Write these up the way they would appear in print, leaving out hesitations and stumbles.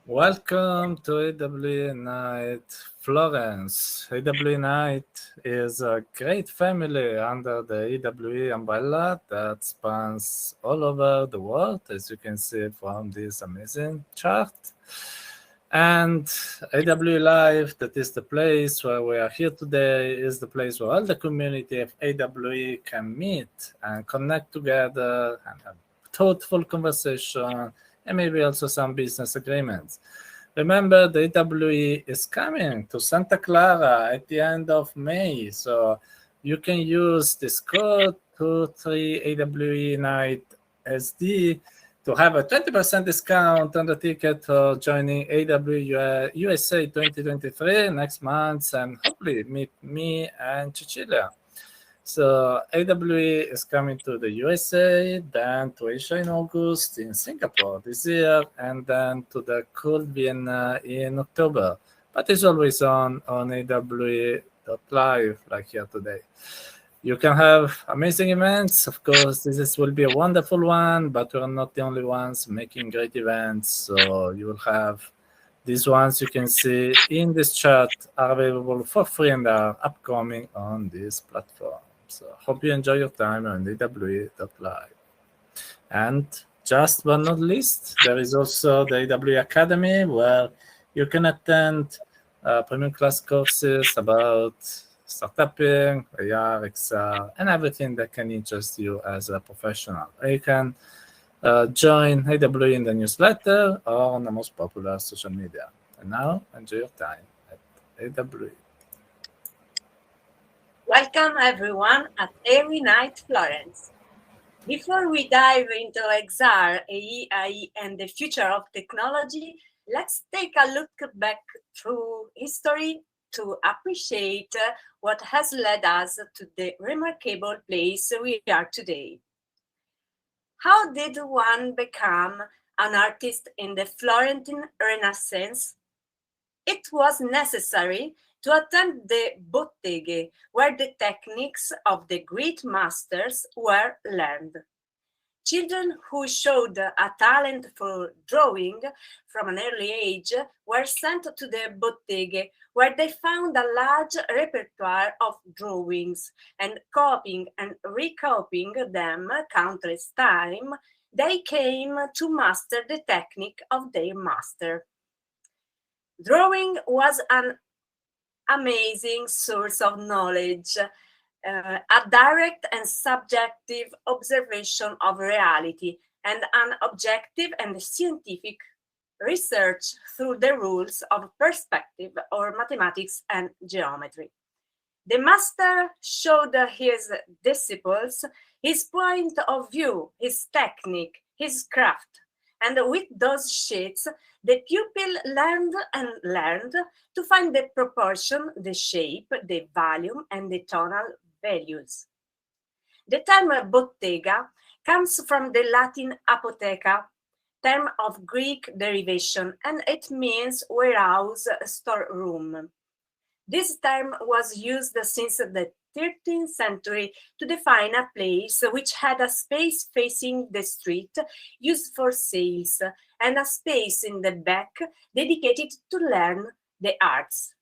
Welcome to AW Nite Florence. AW Nite is a great family under the AWE umbrella that spans all over the world, as you can see from this amazing chart. And AW Live, that is the place where we are here today, is the place where all the community of AWE can meet and connect together and have thoughtful conversation and maybe also some business agreements. Remember, the AWE is coming to Santa Clara at the end of May, so you can use this code 23AWE Nite SD to have a 20% discount on the ticket for joining AW USA 2023 next month and hopefully meet me and Cecilia. So AWE is coming to the USA, then to Asia in August, in Singapore this year, and then to the cool Vienna in October. But it's always on AWE.live, like here today. You can have amazing events. Of course, this will be a wonderful one, but we're not the only ones making great events. So you will have these ones you can see in this chart are available for free and are upcoming on this platform. So hope you enjoy your time on AWE.live. And just but not least, there is also the AWE Academy where you can attend premium class courses about startupping, AR, XR, and everything that can interest you as a professional. You can join AWE in the newsletter or on the most popular social media. And now, enjoy your time at AWE. Welcome everyone at AWE Nite Florence. Before we dive into XR, AI, and the future of technology, let's take a look back through history to appreciate what has led us to the remarkable place we are today. How did one become an artist in the Florentine Renaissance? It was necessary to attend the botteghe, where the techniques of the great masters were learned. Children who showed a talent for drawing from an early age were sent to the botteghe, where they found a large repertoire of drawings, and copying and recopying them countless times, they came to master the technique of their master. Drawing was an amazing source of knowledge, a direct and subjective observation of reality, and an objective and scientific research through the rules of perspective or mathematics and geometry. The master showed his disciples his point of view, his technique, his craft, and with those sheets, the pupil learned and learned to find the proportion, the shape, the volume, and the tonal values. The term bottega comes from the Latin apotheca, term of Greek derivation, and it means warehouse, storeroom. This term was used since the 13th century to define a place which had a space facing the street used for sales and a space in the back dedicated to learn the arts.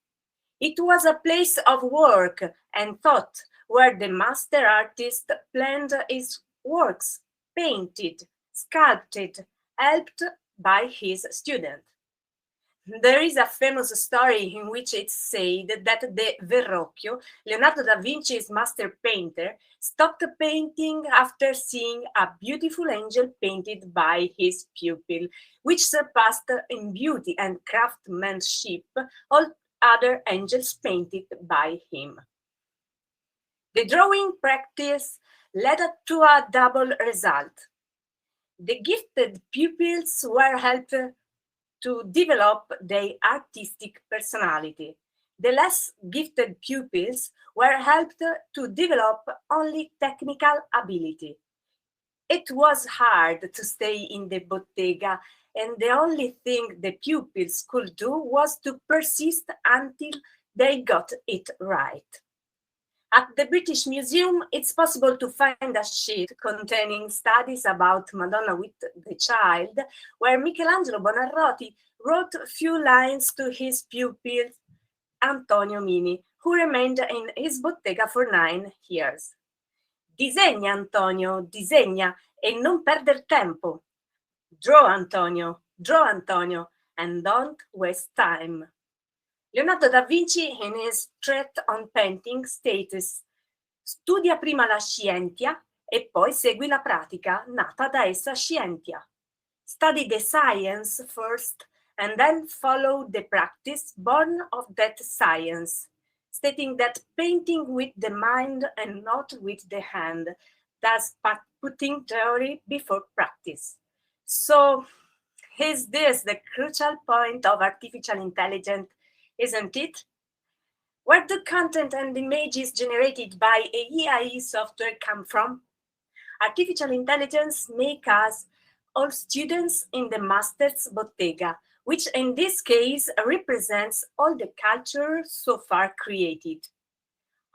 It was a place of work and thought where the master artist planned his works, painted, sculpted, helped by his student. There is a famous story in which it's said that the Verrocchio, Leonardo da Vinci's master painter, stopped painting after seeing a beautiful angel painted by his pupil, which surpassed in beauty and craftsmanship all other angels painted by him. The drawing practice led to a double result. The gifted pupils were helped to develop their artistic personality. The less gifted pupils were helped to develop only technical ability. It was hard to stay in the bottega, and the only thing the pupils could do was to persist until they got it right. At the British Museum, it's possible to find a sheet containing studies about Madonna with the Child, where Michelangelo Buonarroti wrote a few lines to his pupil Antonio Mini, who remained in his bottega for 9 years. Disegna, Antonio, disegna e non perder tempo. Draw, Antonio, and don't waste time. Leonardo da Vinci, in his treatise on painting, states: studia prima la scientia e poi segui la pratica nata da essa scientia. Study the science first and then follow the practice born of that science, stating that painting with the mind and not with the hand, thus putting theory before practice. So, is this the crucial point of artificial intelligence, isn't it? Where do content and images generated by AI software come from? Artificial intelligence make us all students in the master's bottega, which in this case represents all the culture so far created.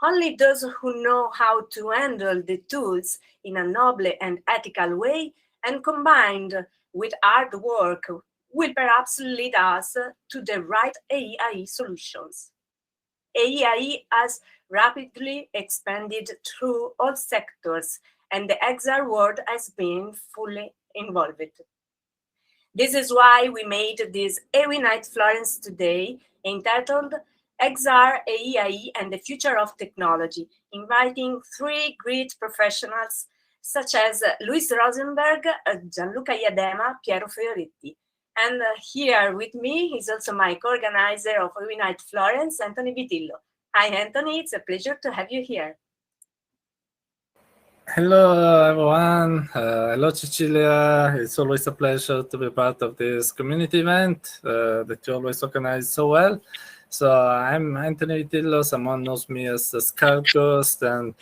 Only those who know how to handle the tools in a noble and ethical way and combined with hard work will perhaps lead us to the right AI solutions. AI has rapidly expanded through all sectors, and the XR world has been fully involved. This is why we made this Nite Florence today, entitled XR, AI, and the Future of Technology, inviting 3 great professionals such as Luis Rosenberg, Gianluca Iadema, Piero Fioretti. And here with me is also my co-organizer of Nite Florence, Antony Vitillo. Hi, Antony. It's a pleasure to have you here. Hello, everyone. Hello, Cecilia. It's always a pleasure to be part of this community event that you always organize so well. So I'm Antony Vitillo. Someone knows me as the Scout Ghost, and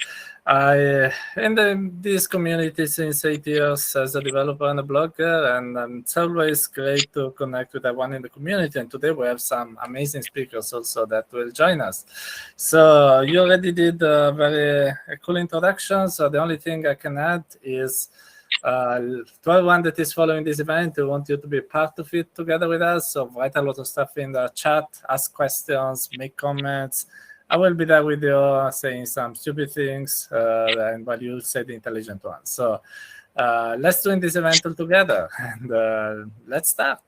I in this community since 8 years as a developer and a blogger, and it's always great to connect with everyone in the community. And today we have some amazing speakers also that will join us. So you already did a very cool introduction. So the only thing I can add is to everyone that is following this event, we want you to be part of it together with us. So write a lot of stuff in the chat, ask questions, make comments. I will be there with you saying some stupid things, and while you say the intelligent ones. So let's do this event all together, and let's start.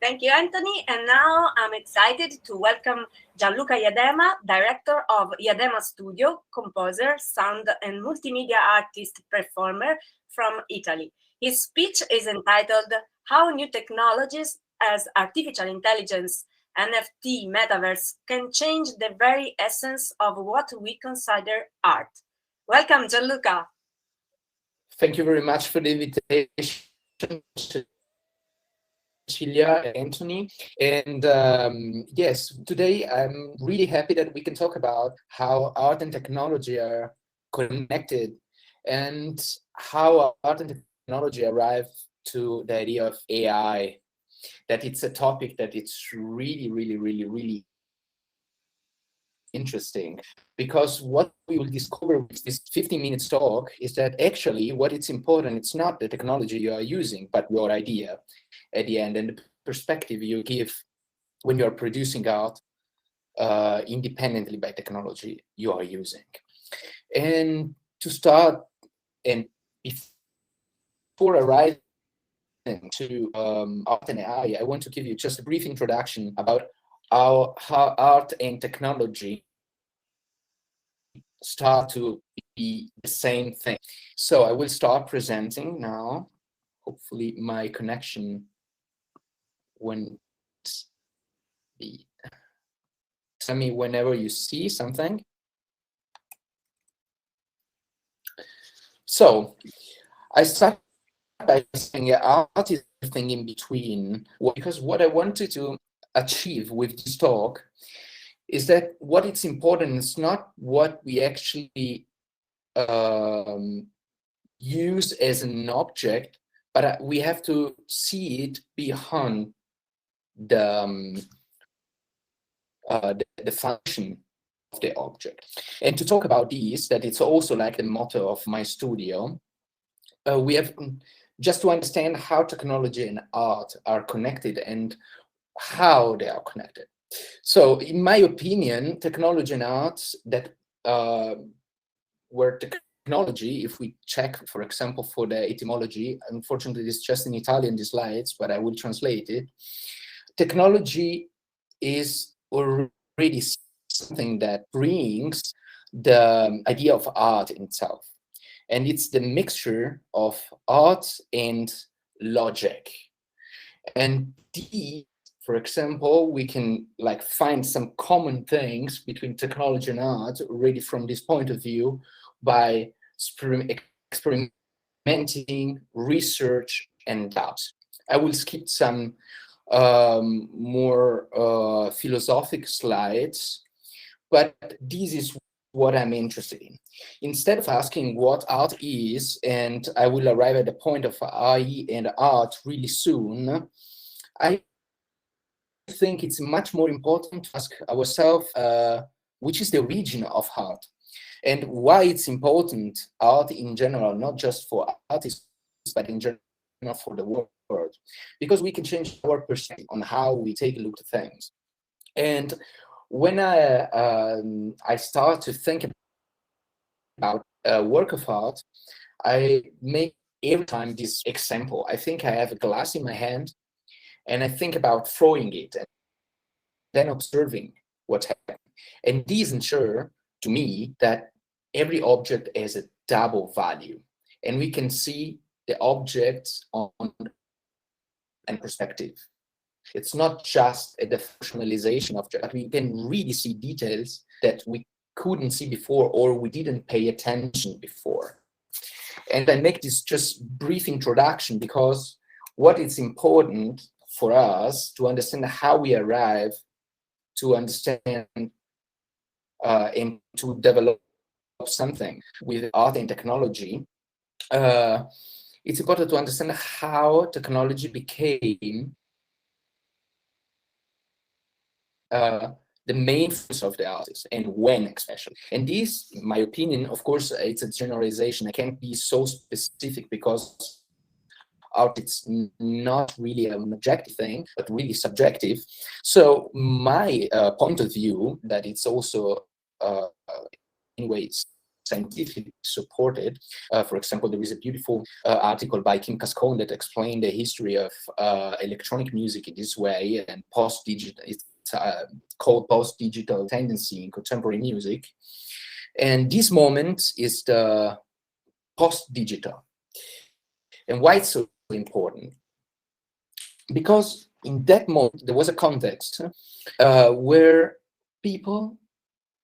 Thank you, Antony. And now I'm excited to welcome Gianluca Iadema, director of Iadema Studio, composer, sound and multimedia artist performer from Italy. His speech is entitled How New Technologies as Artificial Intelligence, NFT, Metaverse can change the very essence of what we consider art. Welcome, Gianluca. Thank you very much for the invitation, Cecilia and Antony. And yes, today I'm really happy that we can talk about how art and technology are connected and how art and technology arrive to the idea of AI. That it's a topic that it's really interesting, because what we will discover with this 15-minute talk is that actually what it's important, it's not the technology you are using, but your idea at the end and the perspective you give when you're producing art independently by technology you are using. And to start, and before arriving to art and AI, I want to give you just a brief introduction about how art and technology start to be the same thing. So I will start presenting now. Hopefully my connection won't be. Tell me whenever you see something. So I start by saying art is everything in between, because what I wanted to achieve with this talk is that what it's important is not what we actually use as an object, but we have to see it beyond the function of the object. And to talk about these, that it's also like the motto of my studio, we have just to understand how technology and art are connected and how they are connected. So in my opinion, technology and arts that were technology, if we check, for example, for the etymology, unfortunately it's just in Italian, the slides, but I will translate it. Technology is already something that brings the idea of art in itself. And it's the mixture of art and logic. And these, for example, we can like find some common things between technology and art already from this point of view by experimenting, research, and doubt. I will skip some more philosophic slides, but this is what I'm interested in. Instead of asking what art is, and I will arrive at the point of AI and art really soon, I think it's much more important to ask ourselves which is the origin of art and why it's important, art in general, not just for artists, but in general for the world, because we can change our perspective on how we take a look at things. And when I start to think about a work of art, I make every time this example. I think I have a glass in my hand, and I think about throwing it and then observing what's happening. And these ensure to me that every object has a double value, and we can see the objects on and perspective. It's not just the functionalization of, but we can really see details that we couldn't see before or we didn't pay attention before. And I make this just brief introduction because what is important for us to understand how we arrive to understand and to develop something with art and technology, it's important to understand how technology became the main focus of the artist and when especially. And this, in my opinion, of course, it's a generalization. I can't be so specific because art is not really an objective thing, but really subjective. So my point of view, that it's also in ways scientifically supported. For example, there is a beautiful article by Kim Cascone that explained the history of electronic music in this way, and post-digital. It's called post-digital tendency in contemporary music. And this moment is the post-digital. And why it's so important? Because in that moment, there was a context where people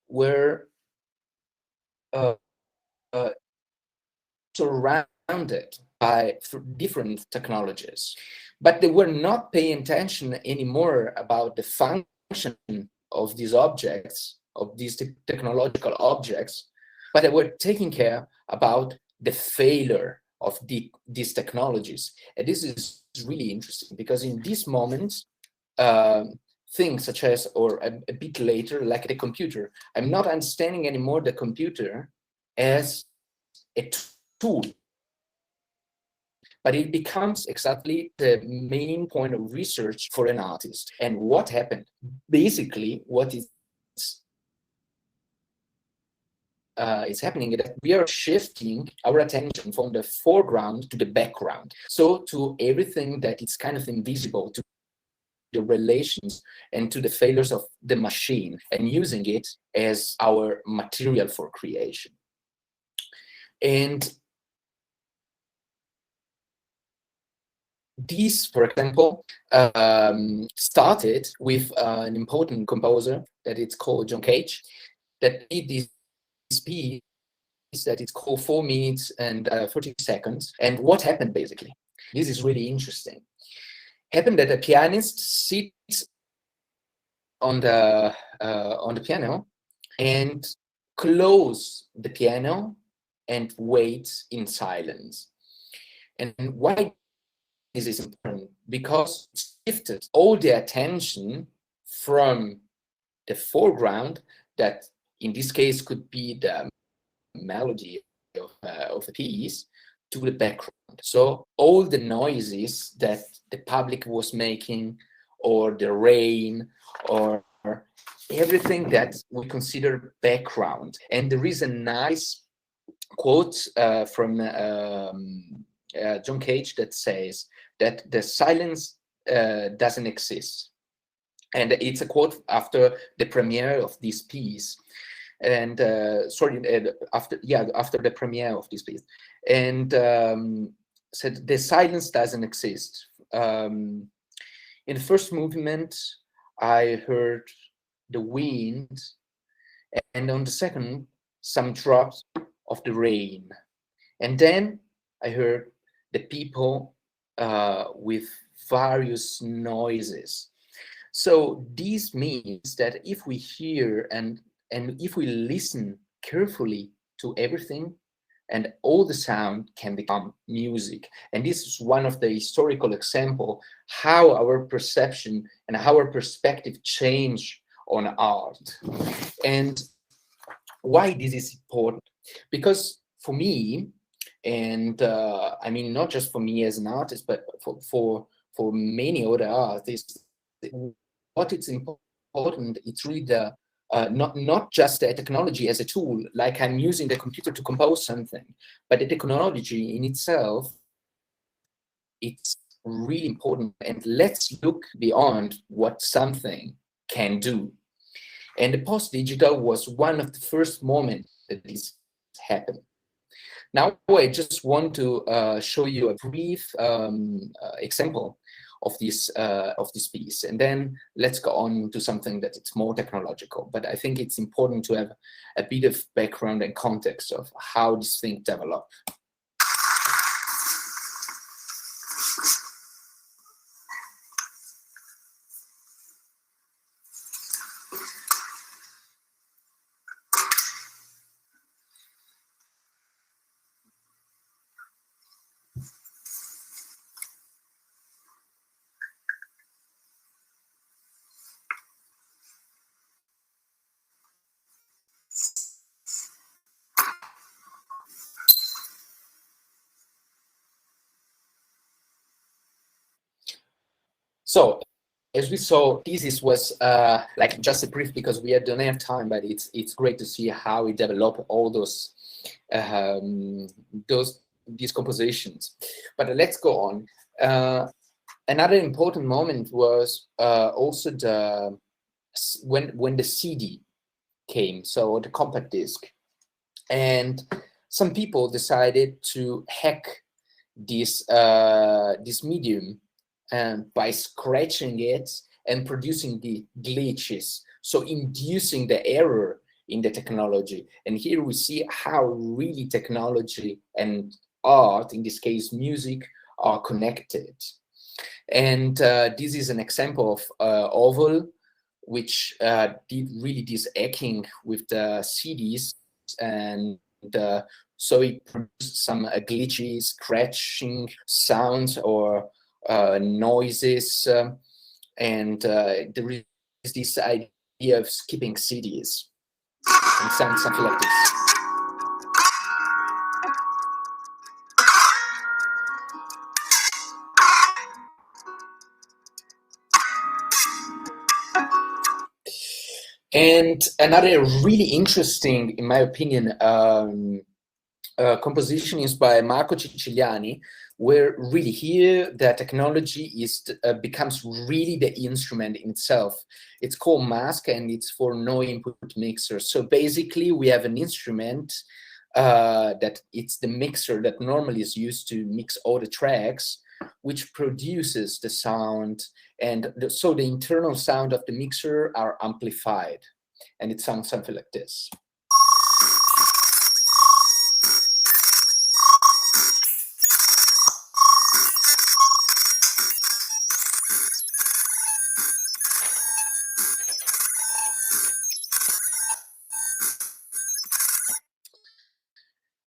were surrounded by different technologies, but they were not paying attention anymore about the function of these objects, of these technological objects, but they were taking care about the failure of these technologies. And this is really interesting because in this moment, things such as, or a bit later, like the computer, I'm not understanding anymore the computer as a tool, but it becomes exactly the main point of research for an artist. And what happened? Basically, what is happening is that we are shifting our attention from the foreground to the background. So to everything that is kind of invisible, to the relations and to the failures of the machine, and using it as our material for creation. And this, for example, started with an important composer that it's called John Cage, that did this piece that it's called 4 minutes and 30 seconds. And what happened basically? This is really interesting. Happened that a pianist sits on the piano and close the piano and waits in silence. And why this is important? Because it shifted all the attention from the foreground, that in this case could be the melody of a piece, to the background. So all the noises that the public was making, or the rain, or everything that we consider background. And there is a nice quote from John Cage that says that the silence doesn't exist. And it's a quote after the premiere of this piece. And after the premiere of this piece. And said the silence doesn't exist. In the first movement, I heard the wind, and on the second, some drops of the rain. And then I heard the people with various noises. So this means that if we hear and if we listen carefully to everything, and all the sound can become music. And this is one of the historical example how our perception and how our perspective change on art. And why this is important? Because for me, and I mean, not just for me as an artist, but for many other artists, what it's important, it's really the not just the technology as a tool, like I'm using the computer to compose something, but the technology in itself, it's really important. And let's look beyond what something can do. And the post-digital was one of the first moments that this happened. Now, I just want to show you a brief example of this piece, and then let's go on to something that it's more technological. But I think it's important to have a bit of background and context of how this thing developed. So, as we saw, this was like just a brief because we don't have time, but it's great to see how we develop all these compositions. But let's go on. Another important moment was also when the CD came, so the compact disc, and some people decided to hack this medium by scratching it and producing the glitches, so inducing the error in the technology. And here we see how really technology and art, in this case music, are connected. And this is an example of Oval, which did really this hacking with the CDs, and so it produced some glitchy, scratching sounds or noises, and there is this idea of skipping CDs, and sounds something like this. And another really interesting, in my opinion, composition is by Marco Ciciliani, where really here the technology becomes really the instrument in itself. It's called Mask, and it's for no input mixer. So basically we have an instrument that it's the mixer that normally is used to mix all the tracks, which produces the sound, and so the internal sound of the mixer are amplified, and it sounds something like this.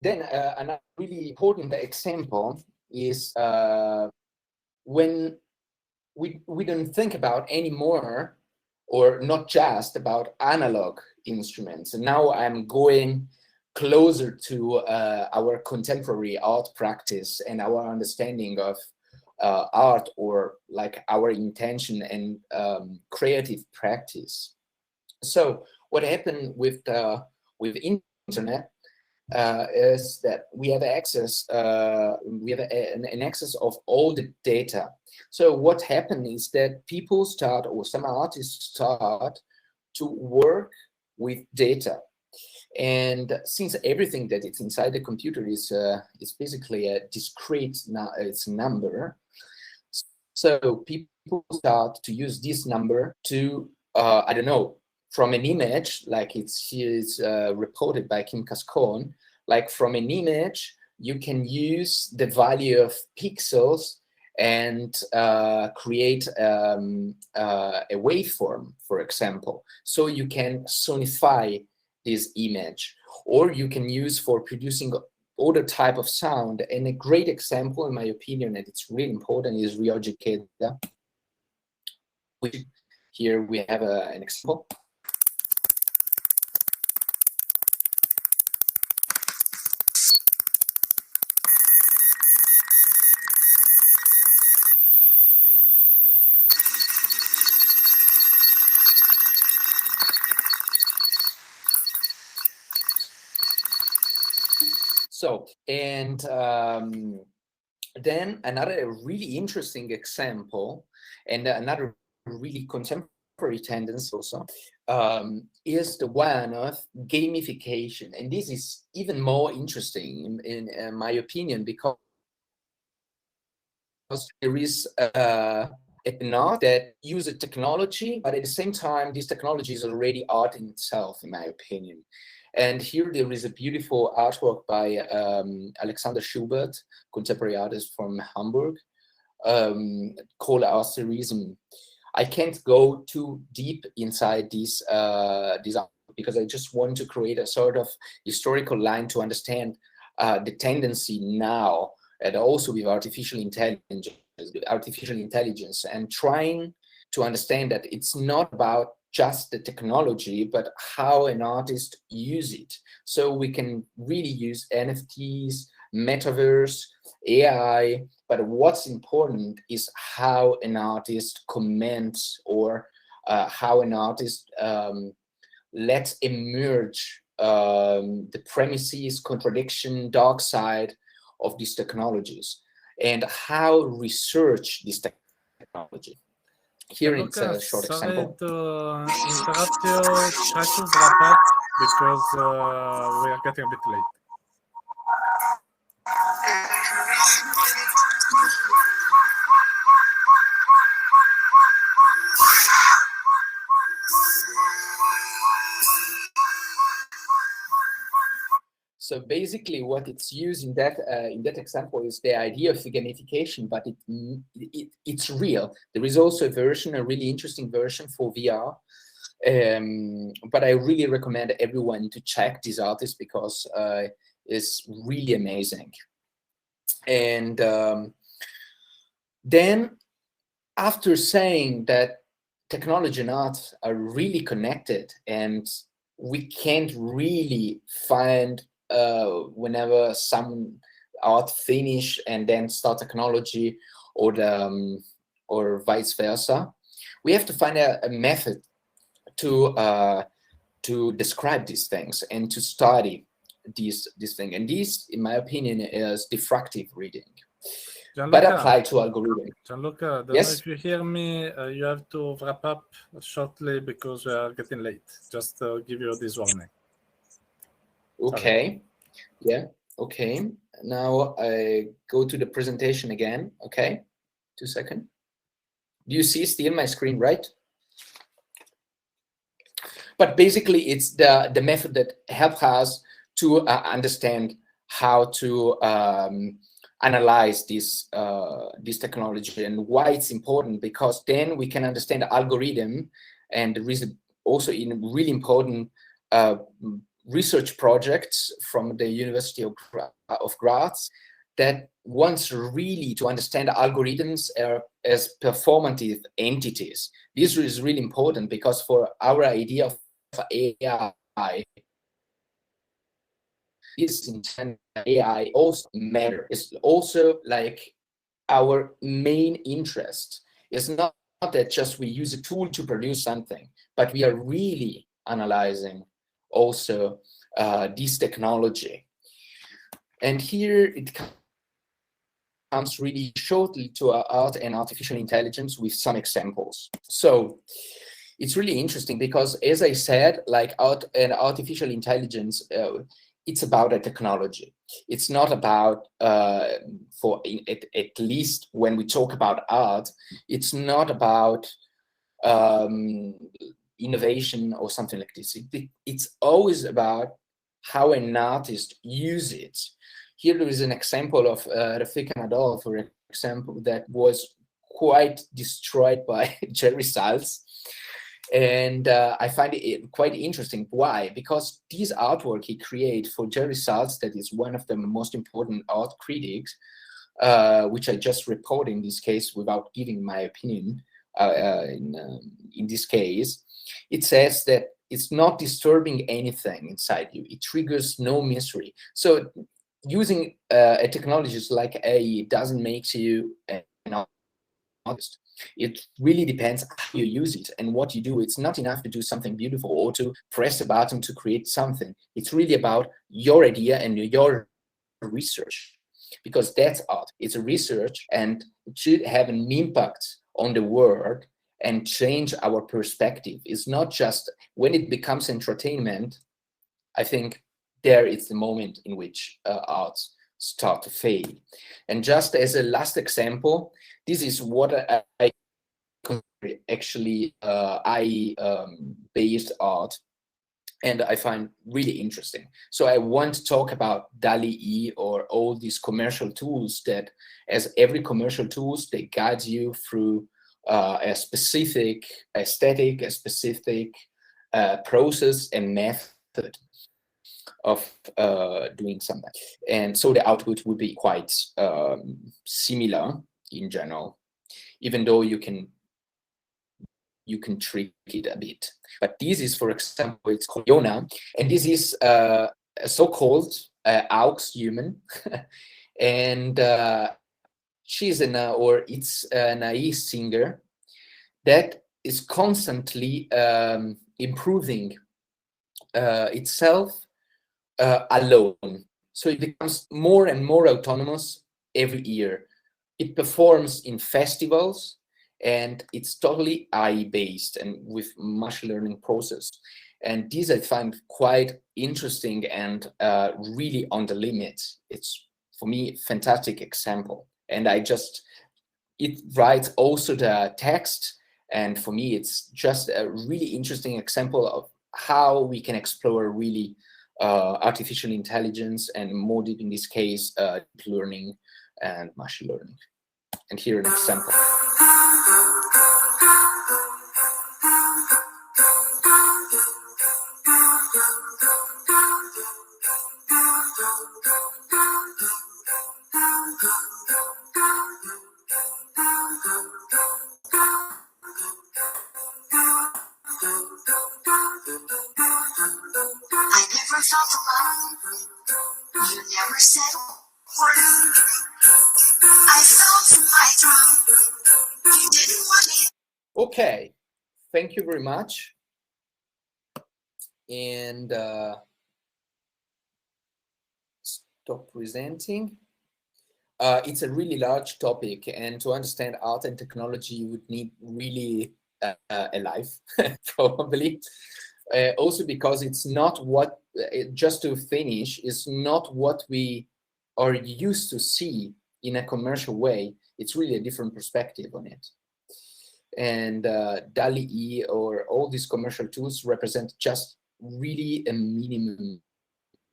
Then another really important example is when we don't think about anymore, or not just about analog instruments. And now I'm going closer to our contemporary art practice and our understanding of art, or like our intention and creative practice. So what happened with internet is that we have access, an access of all the data. So what happened is that people start, or some artists start, to work with data. And since everything that is inside the computer is basically a discrete, it's a number, so people start to use this number to, I don't know, from an image, like it's reported by Kim Cascone, like from an image, you can use the value of pixels and create a waveform, for example. So you can sonify this image, or you can use for producing other type of sound. And a great example, in my opinion, and it's really important, is Ryoji Keda. Here we have an example. So, and then another really interesting example, and another really contemporary tendency also, is the one of gamification. And this is even more interesting in my opinion, because there is an art that uses technology, but at the same time, this technology is already art in itself, in my opinion. And here there is a beautiful artwork by Alexander Schubert, contemporary artist from Hamburg, called Asterism. I can't go too deep inside this art, because I just want to create a sort of historical line to understand the tendency now, and also with artificial intelligence, and trying to understand that it's not about just the technology, but how an artist use it. So we can really use NFTs, Metaverse, AI, but what's important is how an artist comments, or how an artist lets emerge the premises, contradiction, dark side of these technologies, and how research this technology. Here it's a short example. Sorry to interrupt you. Try to wrap up because we are getting a bit late. So basically, what it's used in that example is the idea of gamification, but it's real. There is also a version, a really interesting version for VR. But I really recommend everyone to check this artist, because it's really amazing. And then, after saying that technology and art are really connected, and we can't really find whenever some art finish and then start technology, or vice versa, we have to find a method to describe these things and to study this thing. And this, in my opinion, is diffractive reading, but applied to algorithm. Gianluca, don't know if you hear me. You have to wrap up shortly because we are getting late. Just to give you this warning. Okay. Sorry. Yeah. Okay. Now I go to the presentation again. Okay. 2 seconds. Do you see still my screen, right? But basically, it's the method that helps us to understand how to analyze this technology, and why it's important, because then we can understand the algorithm. And there is also in really important research projects from the University of Graz that wants really to understand algorithms as performative entities. This is really important, because for our idea of AI, this intent AI also matter. It's also like our main interest. It's not that just we use a tool to produce something, but we are really analyzing also this technology. And here it comes really shortly to art and artificial intelligence with some examples. So it's really interesting because, as I said, like art and artificial intelligence, it's about a technology. It's not about, at least when we talk about art, it's not about innovation or something like this. It's always about how an artist uses it. Here there is an example of Rafika Nadal, for example, that was quite destroyed by Jerry Salz. And I find it quite interesting. Why? Because this artwork he created for Jerry Salz, that is one of the most important art critics, which I just report in this case without giving my opinion in this case, it says that it's not disturbing anything inside you. It triggers no mystery. So using a technology like AI doesn't make you an artist. It really depends how you use it and what you do. It's not enough to do something beautiful or to press a button to create something. It's really about your idea and your research, because that's art. It's a research, and it should have an impact on the world and change our perspective. It's not just when it becomes entertainment. I think there is the moment in which arts start to fade. And just as a last example, this is what I actually based art, and I find really interesting. So I want to talk about DALL-E or all these commercial tools that, as every commercial tools, they guide you through a specific aesthetic, a specific process and method of doing something. And so the output would be quite similar in general, even though you can trick it a bit. But this is, for example, it's called Yona, and this is a so-called aux human, and she's it's an AI singer that is constantly improving itself alone. So it becomes more and more autonomous every year. It performs in festivals, and it's totally AI-based and with machine learning process. And this I find quite interesting and really on the limit. It's, for me, fantastic example. And it writes also the text. And for me, it's just a really interesting example of how we can explore really artificial intelligence, and more deep in this case, deep learning and machine learning. And here an example. I never felt alone. You never said a word. I felt in my drum. You didn't want me. Okay, thank you very much. And stop presenting. It's a really large topic, and to understand art and technology, you would need really a life, probably. Also because it's not what, just to finish, it's not what we are used to see in a commercial way. It's really a different perspective on it. And DALL-E or all these commercial tools represent just really a minimum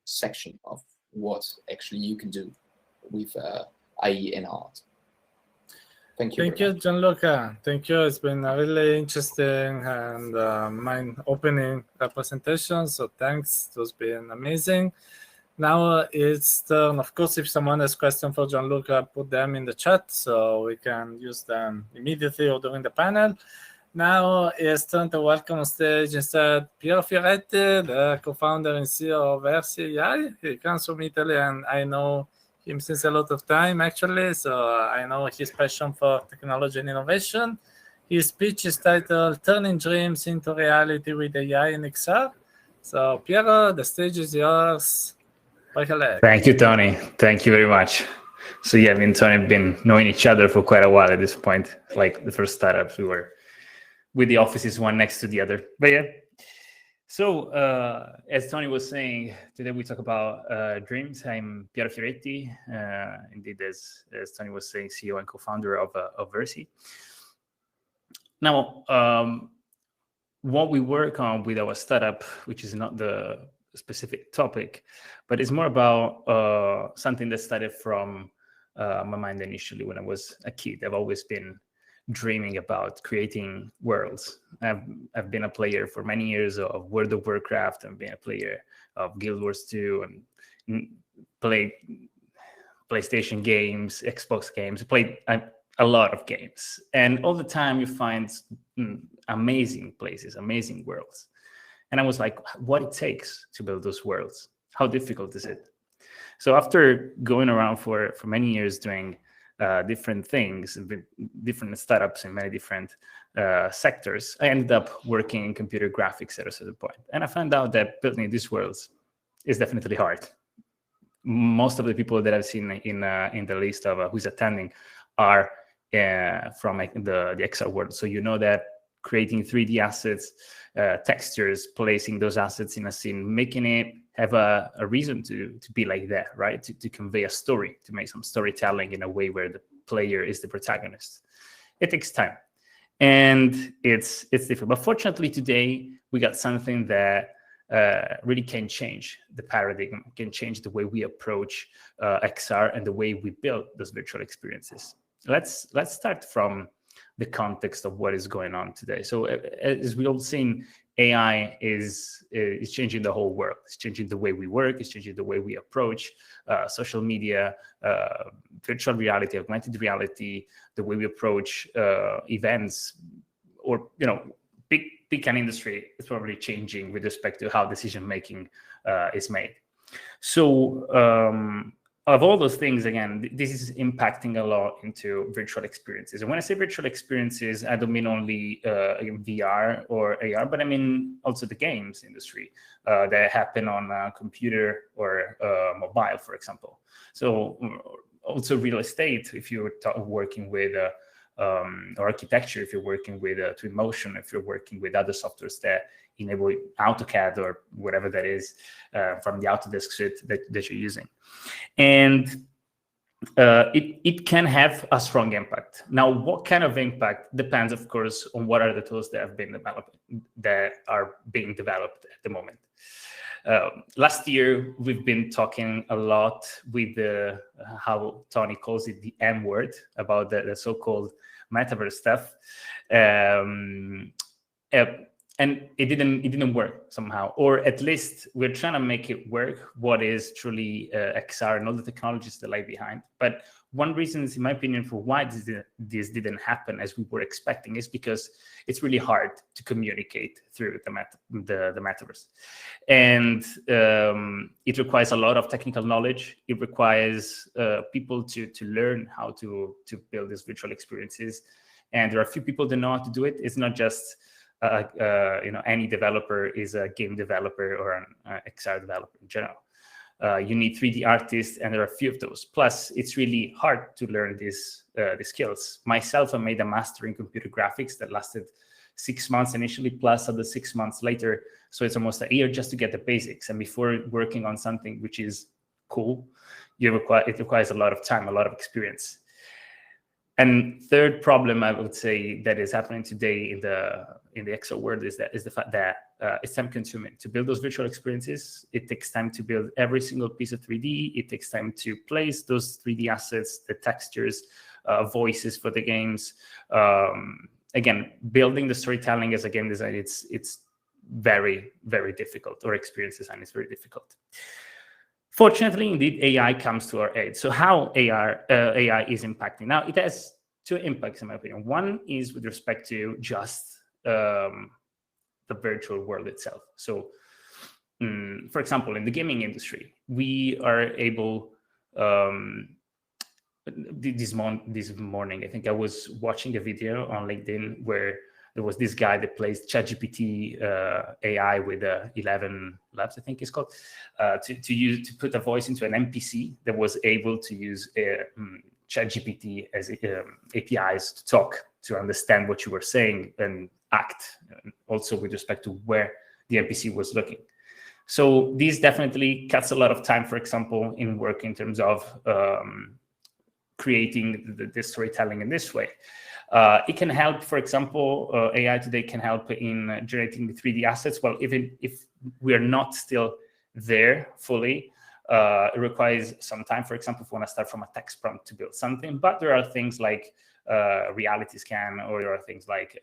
section of what actually you can do with AI and art. Thank you. Thank you, Gianluca. Thank you. It's been a really interesting and mind-opening presentation. So thanks. It has been amazing. Now it's turn. Of course, if someone has questions for Gianluca, put them in the chat so we can use them immediately or during the panel. Now it's time to welcome on stage instead Piero Fioretti, the co-founder and CEO of Versy AI. He comes from Italy, and I know him since a lot of time, actually, so I know his passion for technology and innovation. His speech is titled Turning Dreams into Reality with AI and XR. So, Piero, the stage is yours. Thank you, Tony. Thank you very much. So yeah, me and Tony have been knowing each other for quite a while at this point. Like the first startups, we were with the offices one next to the other. But yeah, so as Tony was saying, today we talk about dreams. I'm Piero Fioretti, indeed, as Tony was saying, CEO and co-founder of Versy. Now, what we work on with our startup, which is not the specific topic, but it's more about something that started from my mind initially when I was a kid. I've always been dreaming about creating worlds. I've been a player for many years of World of Warcraft. I've been a player of Guild Wars 2 and played PlayStation games, Xbox games, played a lot of games. And all the time you find amazing places, amazing worlds. And I was like, what it takes to build those worlds? How difficult is it? So after going around for many years doing different things, different startups in many different sectors, I ended up working in computer graphics at a certain point. And I found out that building these worlds is definitely hard. Most of the people that I've seen in the list of who's attending are from the XR world. So you know that creating 3D assets, textures, placing those assets in a scene, making it have a reason to be like that, right? To convey a story, to make some storytelling in a way where the player is the protagonist. It takes time, and it's different. But fortunately, today we got something that really can change the paradigm, can change the way we approach XR and the way we build those virtual experiences. Let's start from the context of what is going on today. So as we all seen, AI is changing the whole world. It's changing the way we work. It's changing the way we approach social media, virtual reality, augmented reality, the way we approach events, or pick an industry. It's probably changing with respect to how decision making is made. So of all those things, again, this is impacting a lot into virtual experiences. And when I say virtual experiences, I don't mean only VR or AR, but I mean also the games industry that happen on a computer or mobile, for example. So also real estate, if you're working with or architecture, if you're working with Twinmotion, if you're working with other softwares that enable AutoCAD or whatever that is from the Autodesk suite that you're using. And it can have a strong impact. Now, what kind of impact depends, of course, on what are the tools that have been developed, that are being developed at the moment. Last year, we've been talking a lot with how Tony calls it, the M word, about the so-called Metaverse stuff. And it didn't work somehow, or at least we're trying to make it work. What is truly XR and all the technologies that lie behind. But one reason, in my opinion, for why this didn't happen as we were expecting is because it's really hard to communicate through the metaverse, and it requires a lot of technical knowledge. It requires people to learn how to build these virtual experiences, and there are a few people that know how to do it. It's not just any developer is a game developer or an XR developer in general. You need 3D artists, and there are a few of those. Plus, it's really hard to learn these skills. Myself, I made a master in computer graphics that lasted 6 months initially, plus other 6 months later. So it's almost a year just to get the basics. And before working on something which is cool, it requires a lot of time, a lot of experience. And third problem, I would say, that is happening today in the XR world is the fact that it's time consuming to build those virtual experiences. It takes time to build every single piece of 3D. It takes time to place those 3D assets, the textures, voices for the games. Again, building the storytelling as a game design, it's very, very difficult, or experience design is very difficult. Fortunately, indeed, AI comes to our aid. So how AI is impacting? Now, it has two impacts, in my opinion. One is with respect to just the virtual world itself. So, for example, in the gaming industry, we are able. This morning, I think I was watching a video on LinkedIn where there was this guy that plays ChatGPT AI with 11 Labs, I think it's called, to put a voice into an NPC that was able to use ChatGPT as APIs to talk, to understand what you were saying and act, also with respect to where the NPC was looking. So this definitely cuts a lot of time, for example, in work in terms of creating the storytelling in this way. It can help, for example, AI today can help in generating the 3D assets. Well, even if we are not still there fully, it requires some time. For example, if we want to start from a text prompt to build something, but there are things like reality scan, or there are things like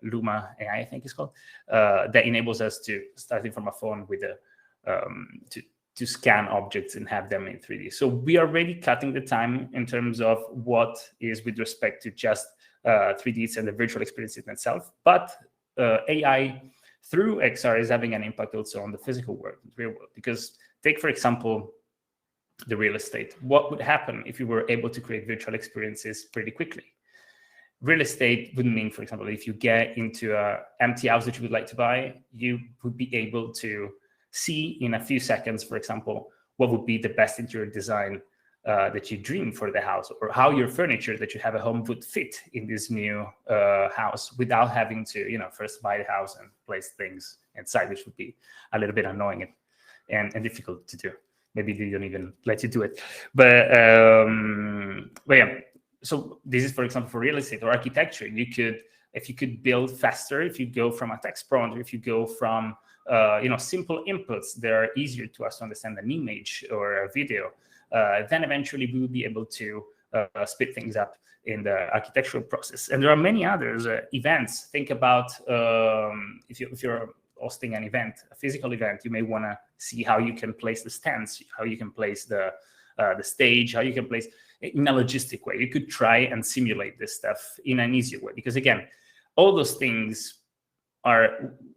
Luma AI, I think it's called, that enables us to, starting from a phone with to scan objects and have them in 3D. So we are already cutting the time in terms of what is with respect to just 3Ds and the virtual experience in itself. But AI through XR is having an impact also on the physical world, the real world. Because take, for example, the real estate. What would happen if you were able to create virtual experiences pretty quickly? Real estate would mean, for example, if you get into an empty house that you would like to buy, you would be able to see in a few seconds, for example, what would be the best interior design that you dream for the house, or how your furniture that you have at home would fit in this new house without having to, first buy the house and place things inside, which would be a little bit annoying and difficult to do. Maybe they don't even let you do it. But yeah, so this is, for example, for real estate or architecture. If you could build faster, if you go from a text prompt, or if you go from simple inputs that are easier to us to understand an image or a video, then eventually we will be able to speed things up in the architectural process. And there are many others events. Think about if you're hosting an event, a physical event, you may want to see how you can place the stands, how you can place the stage, how you can place in a logistic way. You could try and simulate this stuff in an easier way, because again, all those things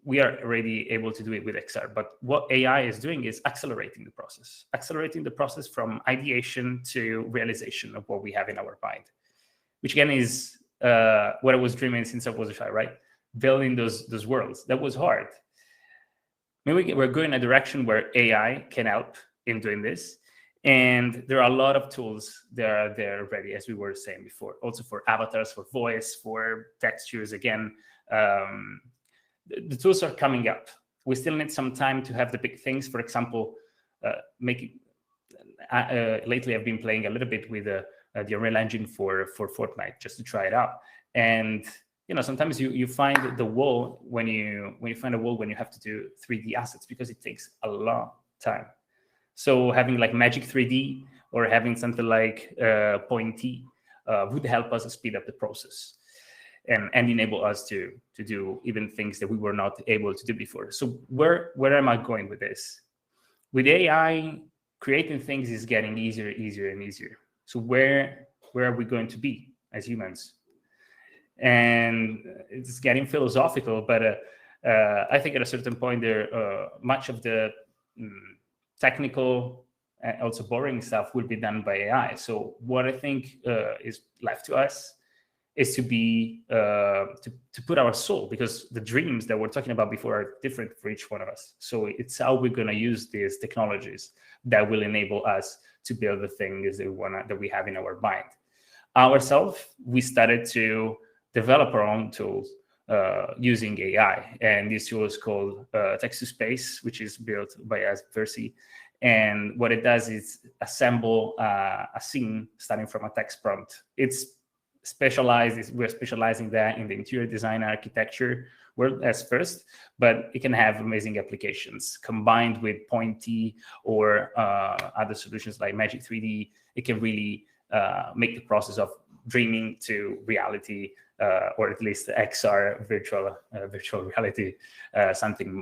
we are already able to do it with XR. But what AI is doing is accelerating the process from ideation to realization of what we have in our mind, which again is what I was dreaming since I was a child, right? Building those worlds. That was hard. Maybe we're going in a direction where AI can help in doing this. And there are a lot of tools that are there already, as we were saying before, also for avatars, for voice, for textures. Again, the tools are coming up. We still need some time to have the big things. For example, lately I've been playing a little bit with the Unreal Engine for Fortnite, just to try it out. And sometimes you find the wall when you find a wall when you have to do 3D assets, because it takes a long time. So having like Magic 3D or having something like Point T would help us speed up the process and enable us to do even things that we were not able to do before. So where am I going with this? With AI, creating things is getting easier and easier. So where are we going to be as humans? And it's getting philosophical, but I think at a certain point there, much of the technical and also boring stuff will be done by AI. So what I think is left to us is to be to put our soul, because the dreams that we're talking about before are different for each one of us. So it's how we're going to use these technologies that will enable us to build the things that we have in our mind. Ourselves, we started to develop our own tools using AI, and this tool is called Text to Space, which is built by us, Versy. And what it does is assemble a scene starting from a text prompt. We're specializing that in the interior design architecture world as first, but it can have amazing applications combined with Point T or other solutions like Magic 3D. It can really make the process of dreaming to reality, or at least XR virtual reality, something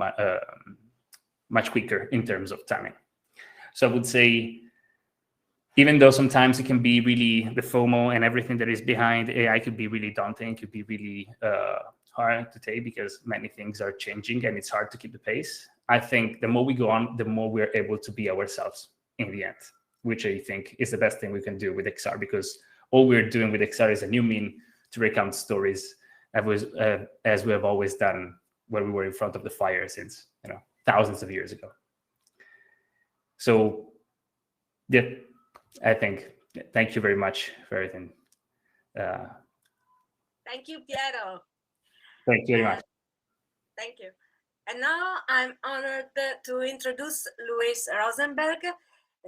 much quicker in terms of timing. So I would say even though sometimes it can be really, the FOMO and everything that is behind AI could be really daunting, could be really hard to take because many things are changing and it's hard to keep the pace. I think the more we go on, the more we're able to be ourselves in the end, which I think is the best thing we can do with XR, because all we're doing with XR is a new mean to recount stories as we have always done when we were in front of the fire since, thousands of years ago. So yeah, I think, thank you very much for everything. Thank you, Piero. Thank you very much. Thank you. And now I'm honored to introduce Luis Rosenberg,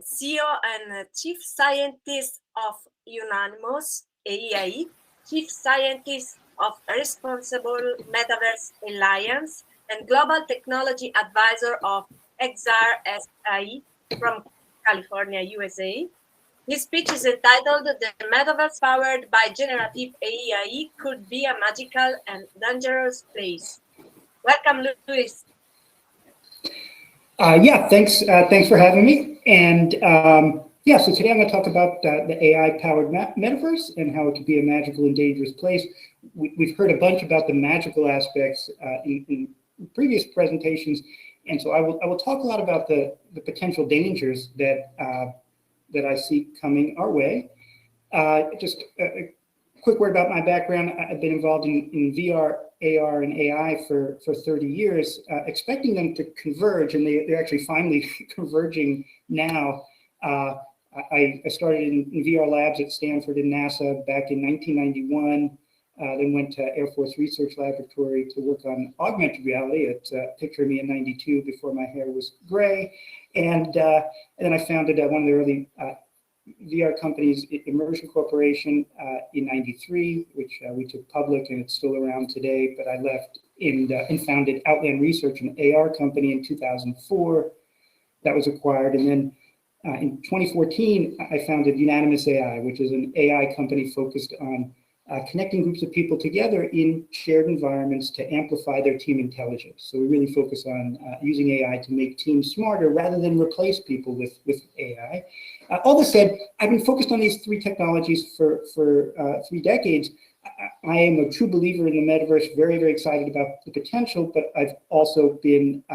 CEO and Chief Scientist of Unanimous AI, Chief Scientist of Responsible Metaverse Alliance, and Global Technology Advisor of XRSI from California, USA. His speech is entitled "The Metaverse Powered by Generative AI Could Be a Magical and Dangerous Place." Welcome, Luis. Yeah, thanks for having me. And yeah, so today I'm going to talk about the AI-powered metaverse and how it could be a magical and dangerous place. We've heard a bunch about the magical aspects in previous presentations, and so I will talk a lot about the potential dangers that I see coming our way. Just a quick word about my background. I've been involved in VR, AR, and AI for 30 years, expecting them to converge, and they're actually finally converging now. I started in VR labs at Stanford and NASA back in 1991, then went to Air Force Research Laboratory to work on augmented reality at Picture Me in '92 before my hair was gray. And then I founded one of the early VR companies, Immersion Corporation, in '93, which we took public, and it's still around today. But I left and founded Outland Research, an AR company, in 2004. That was acquired. And then in 2014, I founded Unanimous AI, which is an AI company focused on connecting groups of people together in shared environments to amplify their team intelligence. So we really focus on using AI to make teams smarter rather than replace people with AI. All this said, I've been focused on these three technologies for 3 decades. I am a true believer in the metaverse, very, very excited about the potential, but I've also been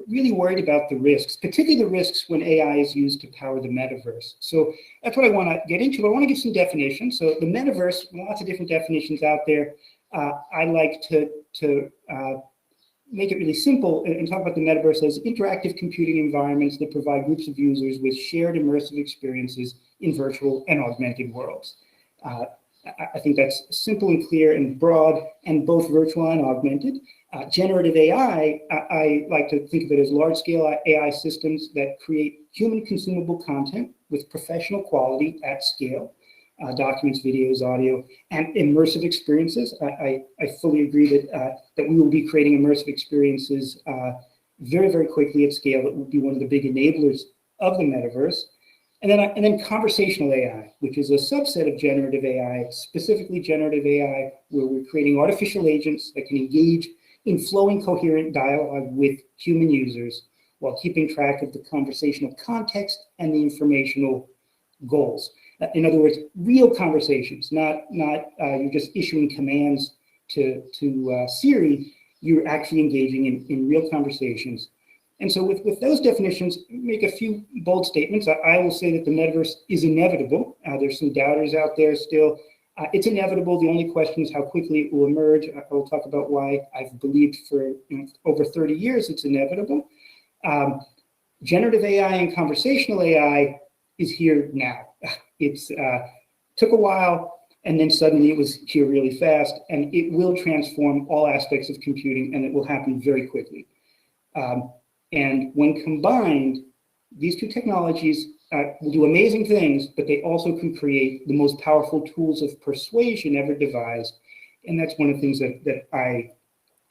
really worried about the risks, particularly the risks when AI is used to power the metaverse. So that's what I want to get into. But I want to give some definitions. So the metaverse, lots of different definitions out there. I like to make it really simple and talk about the metaverse as interactive computing environments that provide groups of users with shared immersive experiences in virtual and augmented worlds. I think that's simple and clear and broad, and both virtual and augmented. Generative AI, I like to think of it as large-scale AI systems that create human consumable content with professional quality at scale, documents, videos, audio, and immersive experiences. I fully agree that we will be creating immersive experiences very, very quickly at scale. It will be one of the big enablers of the metaverse. And then conversational AI, which is a subset of generative AI, specifically generative AI, where we're creating artificial agents that can engage in flowing, coherent dialogue with human users while keeping track of the conversational context and the informational goals. In other words, real conversations, not you're just issuing commands to Siri. You're actually engaging in real conversations. And so with those definitions, make a few bold statements. I will say that the metaverse is inevitable. There's some doubters out there still. It's inevitable. The only question is how quickly it will emerge. I will talk about why I've believed for over 30 years it's inevitable. Generative AI and conversational AI is here now. It's took a while, and then suddenly it was here really fast, and it will transform all aspects of computing, and it will happen very quickly. And when combined, these two technologies will do amazing things, but they also can create the most powerful tools of persuasion ever devised. And that's one of the things that I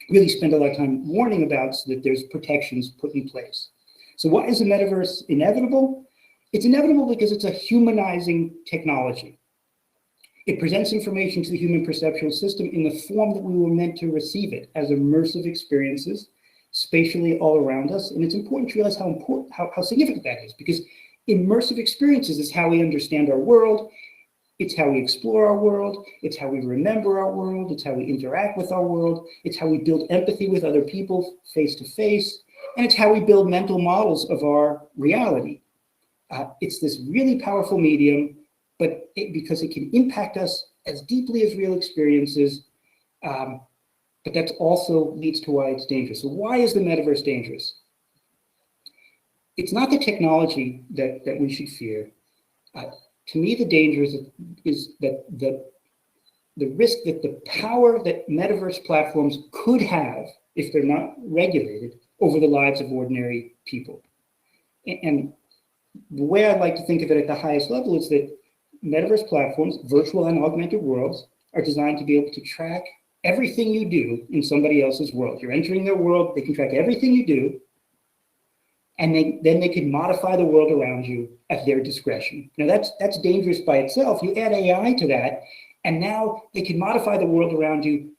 really spend a lot of time warning about, so that there's protections put in place. So why is the metaverse inevitable? It's inevitable because it's a humanizing technology. It presents information to the human perceptual system in the form that we were meant to receive it, as immersive experiences, spatially all around us. And it's important to realize how significant that is, because Immersive experiences is how we understand our world. It's how we explore our world. It's how we remember our world. It's how we interact with our world. It's how we build empathy with other people face to face. And it's how we build mental models of our reality. It's this really powerful medium, but because it can impact us as deeply as real experiences, but that also leads to why it's dangerous. So why is the metaverse dangerous? It's not the technology that we should fear. To me, the danger is that the risk that the power that metaverse platforms could have, if they're not regulated, over the lives of ordinary people. And the way I like to think of it at the highest level is that metaverse platforms, virtual and augmented worlds, are designed to be able to track everything you do in somebody else's world. You're entering their world, they can track everything you do, and then they can modify the world around you at their discretion. Now that's dangerous by itself. You add AI to that, and now they can modify the world around you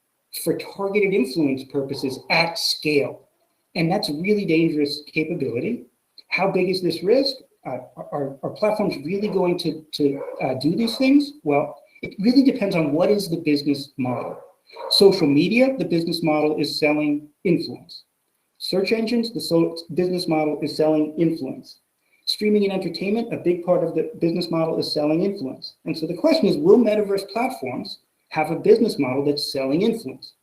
for targeted influence purposes at scale. And that's a really dangerous capability. How big is this risk? Are platforms really going to do these things? Well, it really depends on what is the business model. Social media, the business model is selling influence. Search engines, the business model is selling influence. Streaming and entertainment, a big part of the business model is selling influence. And so the question is, will metaverse platforms have a business model that's selling influence?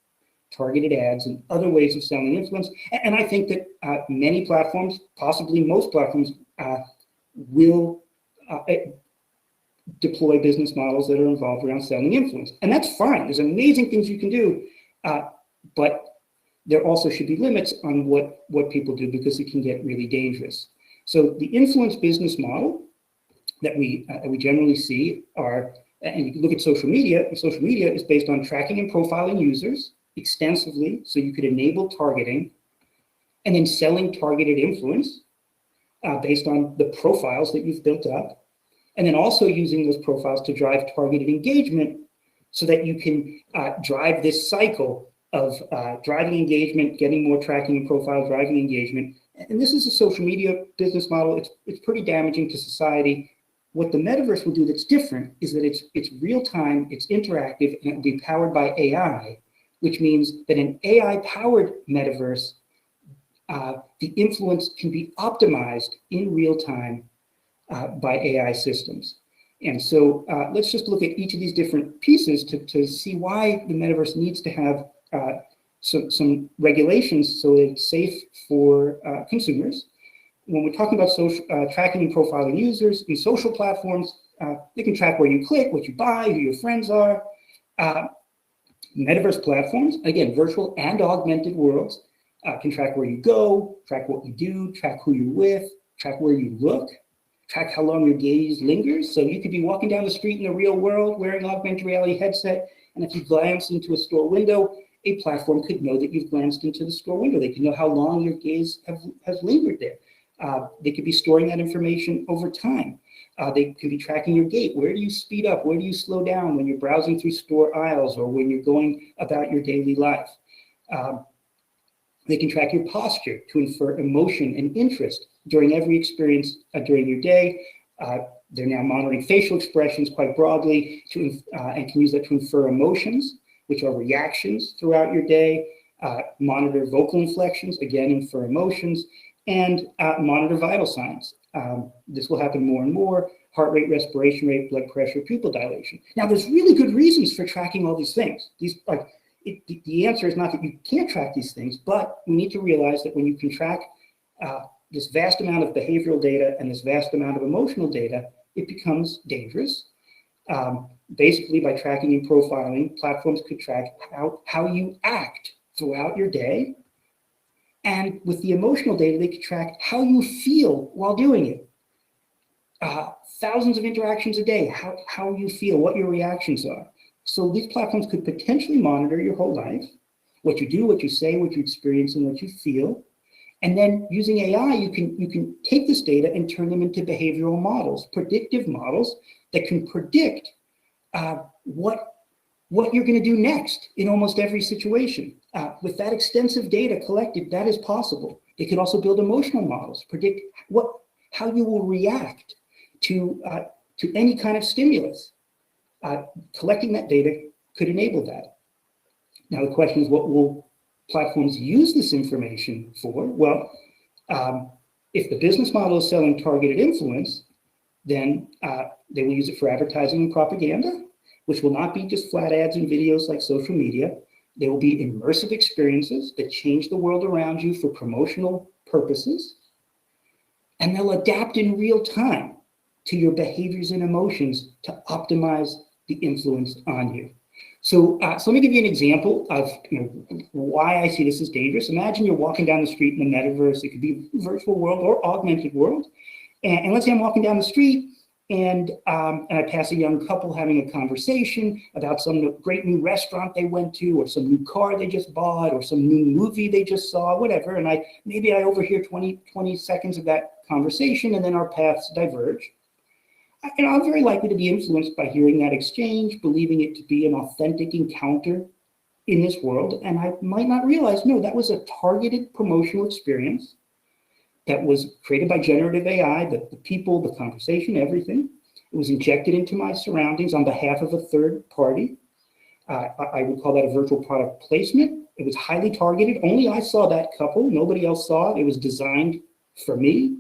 Targeted ads and other ways of selling influence. And I think that many platforms, possibly most platforms, will deploy business models that are involved around selling influence. And that's fine. There's amazing things you can do, but there also should be limits on what people do, because it can get really dangerous. So the influence business model that we generally see are, and you can look at social media, and social media is based on tracking and profiling users extensively, so you could enable targeting, and then selling targeted influence based on the profiles that you've built up, and then also using those profiles to drive targeted engagement so that you can drive this cycle of driving engagement, getting more tracking and profile, driving engagement. And this is a social media business model. It's pretty damaging to society. What the metaverse will do that's different is that it's real time, it's interactive, and it will be powered by AI, which means that an AI-powered metaverse, the influence can be optimized in real time by AI systems. And so let's just look at each of these different pieces to see why the metaverse needs to have some regulations so that it's safe for consumers. When we're talking about social tracking and profiling users in social platforms, they can track where you click, what you buy, who your friends are. Metaverse platforms, again, virtual and augmented worlds, can track where you go, track what you do, track who you're with, track where you look, track how long your gaze lingers. So you could be walking down the street in the real world wearing an augmented reality headset, and if you glance into a store window, a platform could know that you've glanced into the store window. They can know how long your gaze has lingered there. They could be storing that information over time. They could be tracking your gait. Where do you speed up? Where do you slow down when you're browsing through store aisles or when you're going about your daily life? They can track your posture to infer emotion and interest during every experience during your day. They're now monitoring facial expressions quite broadly and can use that to infer emotions, which are reactions throughout your day, monitor vocal inflections, again, infer emotions, and monitor vital signs. This will happen more and more: heart rate, respiration rate, blood pressure, pupil dilation. Now, there's really good reasons for tracking all these things. The answer is not that you can't track these things, but we need to realize that when you can track this vast amount of behavioral data and this vast amount of emotional data, it becomes dangerous. Basically, by tracking and profiling, platforms could track how you act throughout your day. And with the emotional data, they could track how you feel while doing it. Thousands of interactions a day, how you feel, what your reactions are. So these platforms could potentially monitor your whole life, what you do, what you say, what you experience, and what you feel. And then using AI, you can take this data and turn them into behavioral models, predictive models that can predict what you're going to do next in almost every situation. With that extensive data collected, that is possible. They could also build emotional models, predict how you will react to any kind of stimulus. Collecting that data could enable that. Now the question is, what will platforms use this information for? Well, if the business model is selling targeted influence, then they will use it for advertising and propaganda, which will not be just flat ads and videos like social media. They will be immersive experiences that change the world around you for promotional purposes. And they'll adapt in real time to your behaviors and emotions to optimize the influence on you. So, so let me give you an example of why I see this as dangerous. Imagine you're walking down the street in the metaverse. It could be a virtual world or augmented world. And let's say I'm walking down the street and I pass a young couple having a conversation about some great new restaurant they went to, or some new car they just bought, or some new movie they just saw, whatever. And maybe I overhear 20 seconds of that conversation, and then our paths diverge. And I'm very likely to be influenced by hearing that exchange, believing it to be an authentic encounter in this world. And I might not realize, no, that was a targeted promotional experience that was created by generative AI, the people, the conversation, everything. It was injected into my surroundings on behalf of a third party. I would call that a virtual product placement. It was highly targeted. Only I saw that couple. Nobody else saw it. It was designed for me.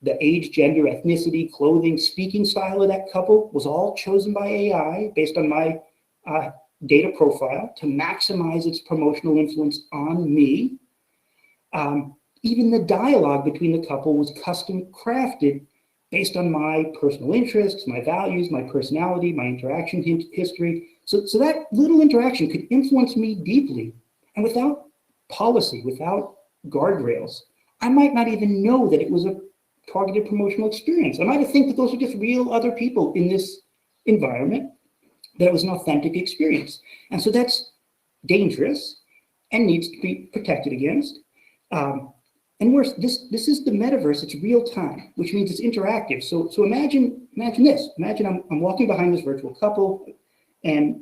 The age, gender, ethnicity, clothing, speaking style of that couple was all chosen by AI based on my data profile to maximize its promotional influence on me. Even the dialogue between the couple was custom crafted based on my personal interests, my values, my personality, my interaction history. So that little interaction could influence me deeply. And without policy, without guardrails, I might not even know that it was a targeted promotional experience. I might have think that those are just real other people in this environment, that it was an authentic experience. And so that's dangerous and needs to be protected against. And worse, this is the metaverse. It's real time, which means it's interactive. So imagine this. Imagine I'm walking behind this virtual couple, and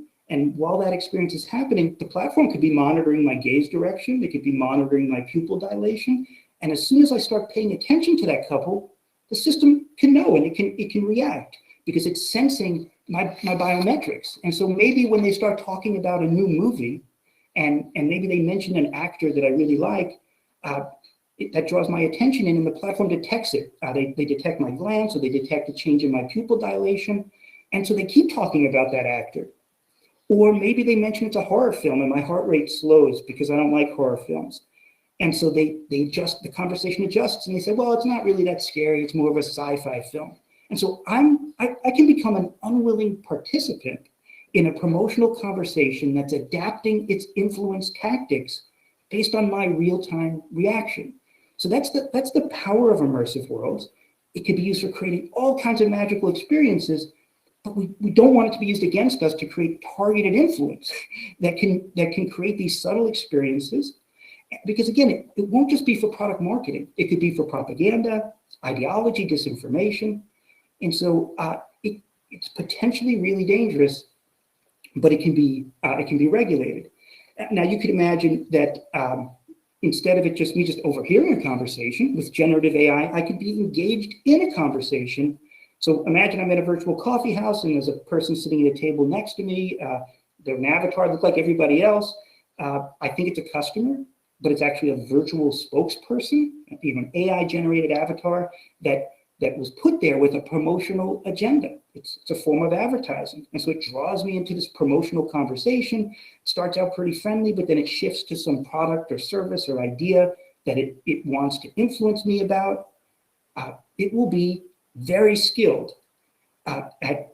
while that experience is happening, the platform could be monitoring my gaze direction. They could be monitoring my pupil dilation. And as soon as I start paying attention to that couple, the system can know, and it can react because it's sensing my biometrics. And so maybe when they start talking about a new movie, and maybe they mention an actor that I really like, that draws my attention in, and the platform detects it. They detect my glance, or they detect a change in my pupil dilation. And so they keep talking about that actor. Or maybe they mention it's a horror film and my heart rate slows because I don't like horror films. And so they adjust, the conversation adjusts, and they say, well, it's not really that scary. It's more of a sci-fi film. And so I can become an unwilling participant in a promotional conversation that's adapting its influence tactics based on my real-time reaction. So that's the power of immersive worlds. It can be used for creating all kinds of magical experiences, but we don't want it to be used against us to create targeted influence that can create these subtle experiences. Because again, it won't just be for product marketing. It could be for propaganda, ideology, disinformation. And so it's potentially really dangerous, but it can be regulated. Now you could imagine that instead of me just overhearing a conversation with generative AI, I could be engaged in a conversation. So imagine I'm at a virtual coffee house and there's a person sitting at a table next to me. They're an avatar, look like everybody else. I think it's a customer, but it's actually a virtual spokesperson, an AI generated avatar that was put there with a promotional agenda. It's a form of advertising. And so it draws me into this promotional conversation. It starts out pretty friendly, but then it shifts to some product or service or idea that it wants to influence me about. It will be very skilled at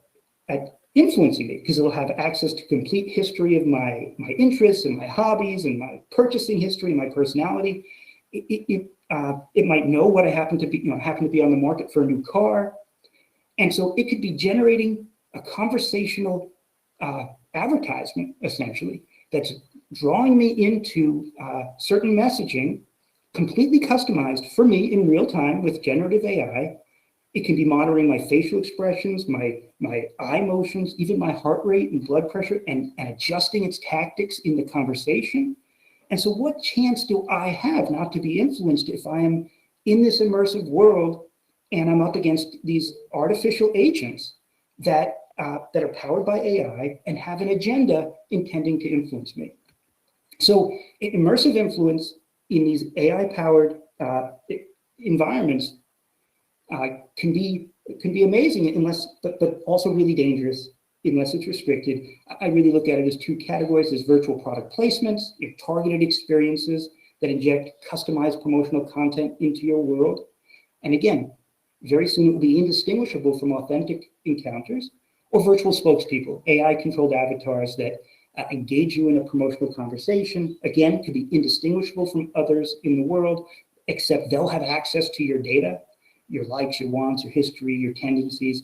influencing me because it'll have access to complete history of my interests and my hobbies and my purchasing history and my personality. It might know what I happen to be on the market for a new car. And so it could be generating a conversational advertisement, essentially, that's drawing me into certain messaging, completely customized for me in real time with generative AI. It can be monitoring my facial expressions, my eye motions, even my heart rate and blood pressure, and adjusting its tactics in the conversation. And so what chance do I have not to be influenced if I am in this immersive world and I'm up against these artificial agents that are powered by AI and have an agenda intending to influence me. So immersive influence in these AI-powered environments can be amazing, but also really dangerous unless it's restricted. I really look at it as two categories: as virtual product placements, targeted experiences that inject customized promotional content into your world. And again, very soon it will be indistinguishable from authentic encounters, or virtual spokespeople, AI-controlled avatars that engage you in a promotional conversation. Again, could be indistinguishable from others in the world, except they'll have access to your data, your likes, your wants, your history, your tendencies,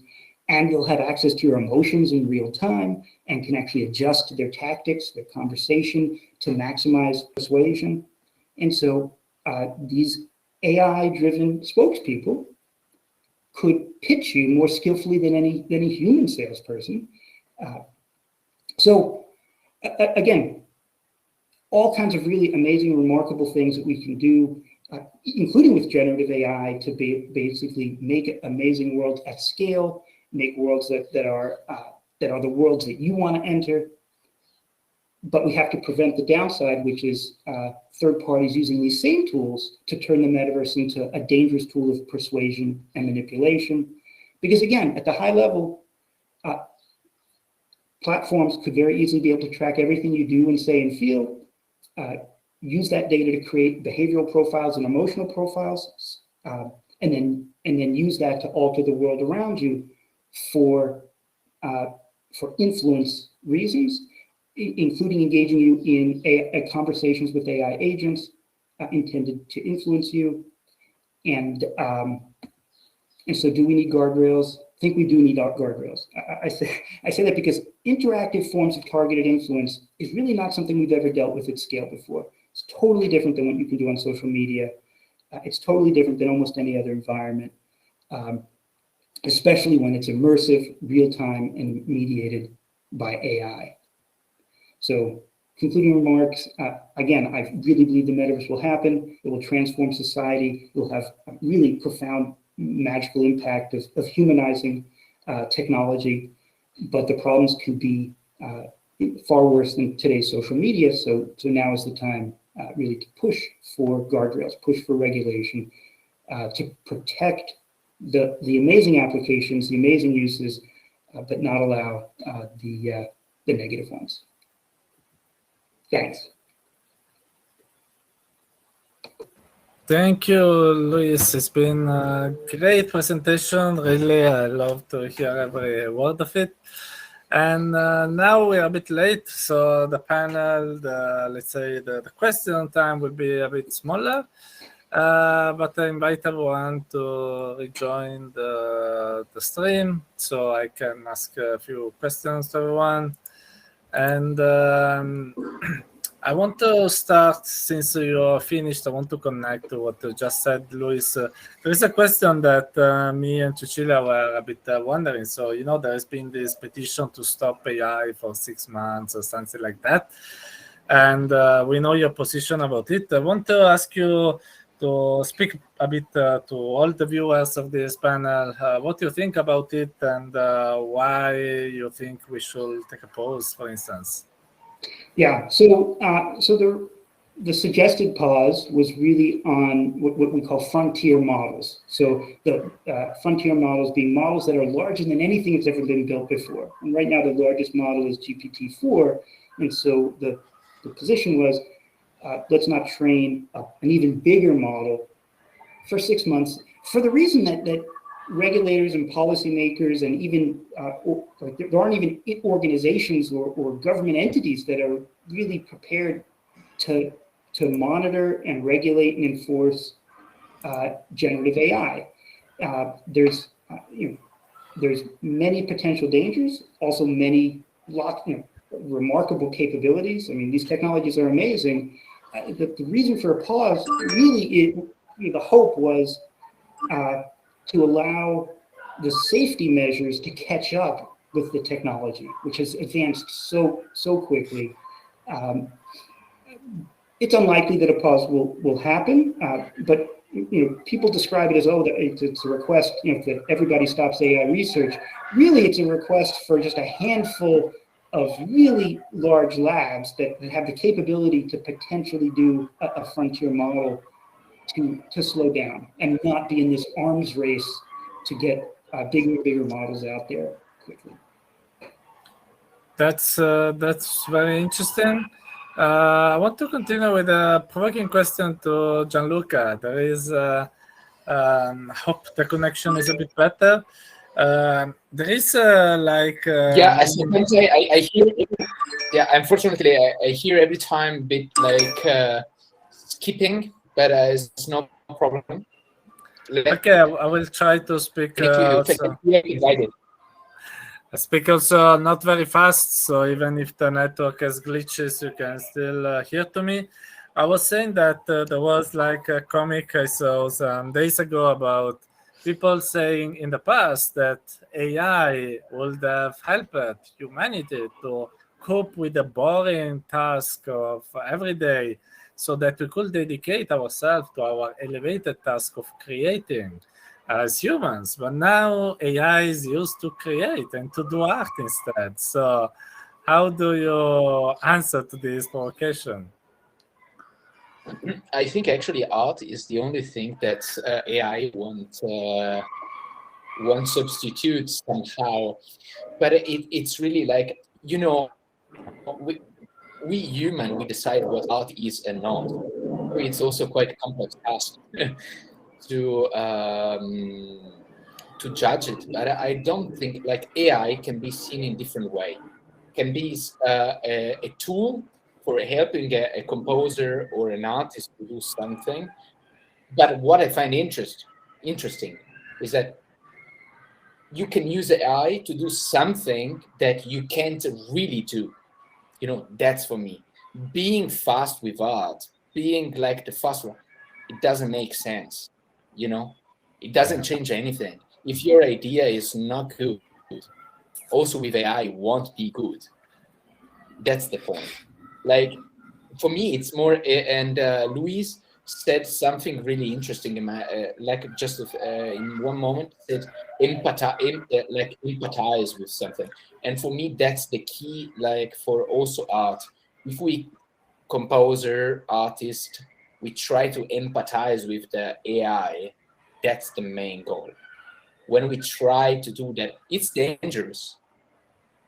and you'll have access to your emotions in real time and can actually adjust to their tactics, their conversation to maximize persuasion. And so these AI-driven spokespeople could pitch you more skillfully than any human salesperson. So again, all kinds of really amazing, remarkable things that we can do, including with generative AI, to basically make amazing worlds at scale, make worlds that are the worlds that you want to enter. But we have to prevent the downside, which is third parties using these same tools to turn the metaverse into a dangerous tool of persuasion and manipulation. Because again, at the high level, platforms could very easily be able to track everything you do and say and feel, use that data to create behavioral profiles and emotional profiles, and then use that to alter the world around you for influence reasons, including engaging you in conversations with AI agents intended to influence you. And so, do we need guardrails? I think we do need guardrails. I say that because interactive forms of targeted influence is really not something we've ever dealt with at scale before. It's totally different than what you can do on social media. It's totally different than almost any other environment, especially when it's immersive, real-time, and mediated by AI. So, concluding remarks, again, I really believe the metaverse will happen. It will transform society. It will have a really profound, magical impact of humanizing technology, but the problems can be far worse than today's social media. So now is the time really to push for guardrails, push for regulation, to protect the amazing applications, the amazing uses, but not allow the negative ones. Thanks. Thank you, Luis. It's been a great presentation. Really, I love to hear every word of it. And now we're a bit late, so the panel, let's say the question time will be a bit smaller. But I invite everyone to rejoin the stream so I can ask a few questions to everyone. And I want to start, since you're finished, I want to connect to what you just said, Luis. There is a question that me and Cecilia were a bit wondering. So, there has been this petition to stop AI for 6 months or something like that. And we know your position about it. I want to ask you to speak a bit to all the viewers of this panel, what you think about it and why you think we should take a pause, for instance. Yeah, so the suggested pause was really on what we call frontier models. So the frontier models being models that are larger than anything that's ever been built before. And right now the largest model is GPT-4. And so the position was, let's not train an even bigger model for 6 months, for the reason that regulators and policymakers and even there aren't even organizations or government entities that are really prepared to monitor and regulate and enforce generative AI. There's many potential dangers, also remarkable capabilities. I mean, these technologies are amazing. The reason for a pause really the hope was to allow the safety measures to catch up with the technology, which has advanced so quickly. It's unlikely that a pause will happen, but people describe it as, oh, it's a request, that everybody stops AI research. Really, it's a request for just a handful of really large labs that have the capability to potentially do a frontier model to slow down and not be in this arms race to get bigger and bigger models out there quickly. That's very interesting. I want to continue with a provoking question to Gianluca. There is, hope the connection is a bit better. There is yeah, sometimes I hear. Yeah, unfortunately, I hear every time a bit like skipping, but it's no problem. Okay, I will try to speak. Speak also not very fast, so even if the network has glitches, you can still hear to me. I was saying that there was like a comic I saw some days ago about people saying in the past that AI would have helped humanity to cope with the boring task of every day so that we could dedicate ourselves to our elevated task of creating as humans. But now AI is used to create and to do art instead. So how do you answer to this provocation? I think actually art is the only thing that AI won't substitute somehow. But it's really like, we human, we decide what art is and not. It's also quite a complex task to judge it. But I don't think like AI can be seen in different way. Can be a tool for helping a composer or an artist to do something. But what I find interesting is that you can use AI to do something that you can't really do. That's for me. Being fast with art, being like the fast one, it doesn't make sense. It doesn't change anything. If your idea is not good, also with AI won't be good. That's the point. Like, for me, it's more, and Luis said something really interesting in my, just in one moment, said empathize with something. And for me, that's the key, like for also art. If we composer, artist, we try to empathize with the AI, that's the main goal. When we try to do that, it's dangerous.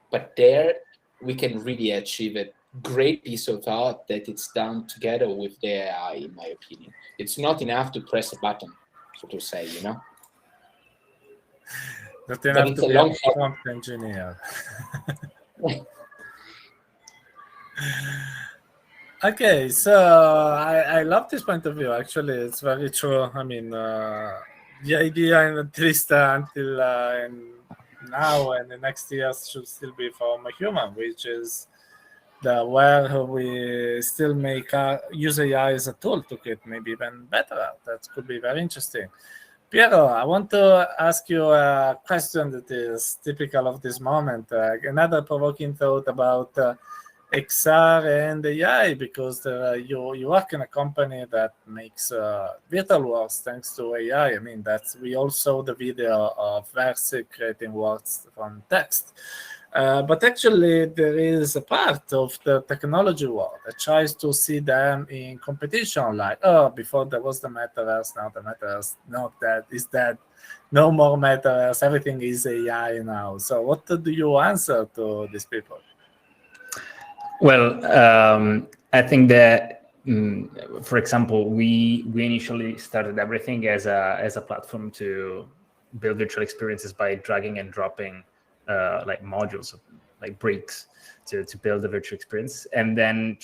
But there we can really achieve a great piece of art that it's done together with the AI, in my opinion. It's not enough to press a button, so to say, Not enough to be a prompt engineer. Okay, so I love this point of view. Actually, it's very true. I mean, the idea, at least until now and the next years, should still be from a human, which is where we still use AI as a tool to get maybe even better art. That could be very interesting. Piero, I want to ask you a question that is typical of this moment. Another provoking thought about XR and AI, because you work in a company that makes virtual worlds thanks to AI. I mean, we all saw the video of Versy creating words from text. But actually, there is a part of the technology world that tries to see them in competition, like, oh, before there was the Metaverse, now the Metaverse, is dead. No more Metaverse, everything is AI now. So what do you answer to these people? Well, I think that, for example, we initially started everything as a platform to build virtual experiences by dragging and dropping like modules, like bricks, to build a virtual experience, and then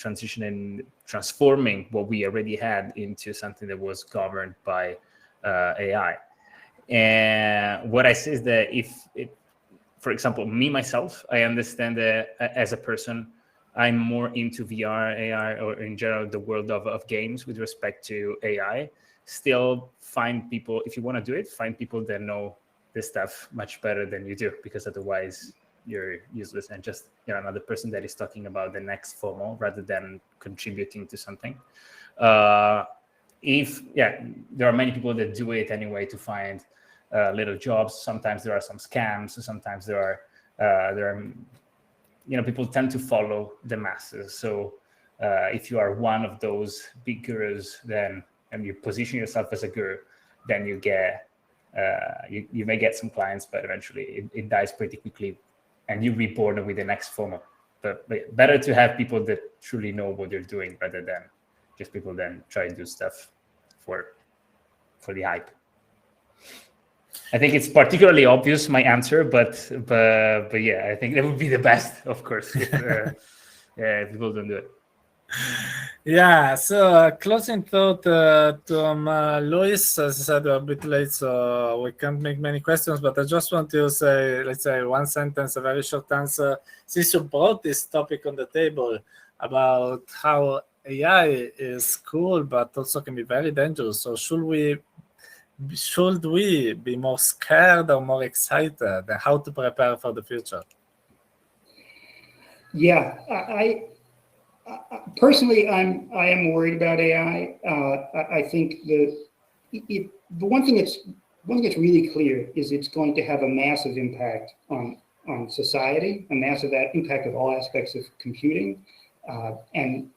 transforming what we already had into something that was governed by AI. And what I say is that for example, myself, I understand that as a person, I'm more into VR, AR, or in general, the world of games with respect to AI. Still find people, if you want to do it, find people that know this stuff much better than you do, because otherwise you're useless and just another person that is talking about the next FOMO rather than contributing to something. there are many people that do it anyway to find little jobs. Sometimes there are some scams. Sometimes there are people tend to follow the masses. So if you are one of those big gurus, and you position yourself as a guru, then you get you may get some clients, but eventually it dies pretty quickly, and you're reborn with the next FOMO. But better to have people that truly know what they're doing rather than just people then try to do stuff for the hype. I think it's particularly obvious, my answer, but yeah, I think that would be the best, of course, if people don't do it. Yeah, so closing thought to Luis. As I said, we're a bit late, so we can't make many questions, but I just want to say, let's say one sentence, a very short answer. Since you brought this topic on the table about how AI is cool, but also can be very dangerous. So should we be more scared or more excited, and how to prepare for the future? Yeah, I personally, I am worried about AI. I think the one thing that's really clear is it's going to have a massive impact on society, a massive impact of all aspects of computing, and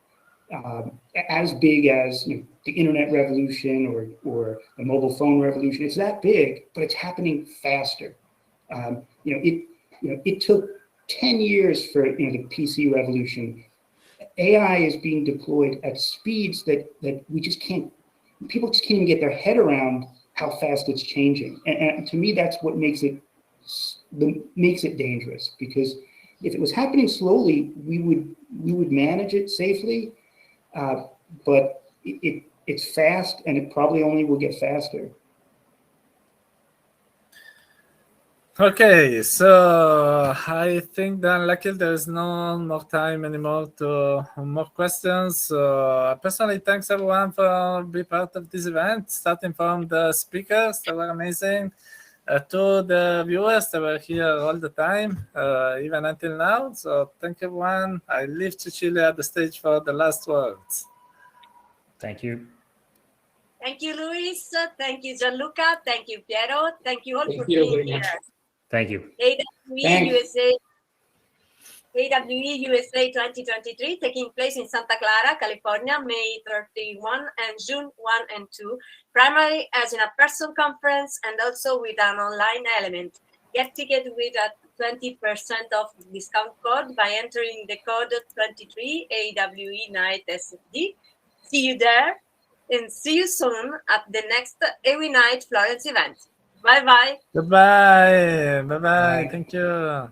as big as the internet revolution or the mobile phone revolution. It's that big, but it's happening faster. It took 10 years for the PC revolution. AI is being deployed at speeds that we just can't. People just can't even get their head around how fast it's changing. And to me, that's what makes it dangerous. Because if it was happening slowly, we would manage it safely. But it's fast, and it probably only will get faster. Okay, so I think then luckily there is no more time anymore to more questions. Personally, thanks everyone for being part of this event, starting from the speakers that were amazing, to the viewers that were here all the time, even until now. So thank everyone. I leave Cecilia the stage for the last words. Thank you. Thank you, Luis. Thank you, Gianluca. Thank you, Piero. Thank you all for being here. Thank you. AWE USA 2023, taking place in Santa Clara, California, May 31 and June 1 and 2, primarily as in a person conference and also with an online element. Get ticket with a 20% off discount code by entering the code 23 AWE Nite SD. See you there, and see you soon at the next AWE Nite Florence event. Bye-bye. Goodbye. Bye-bye. Thank you.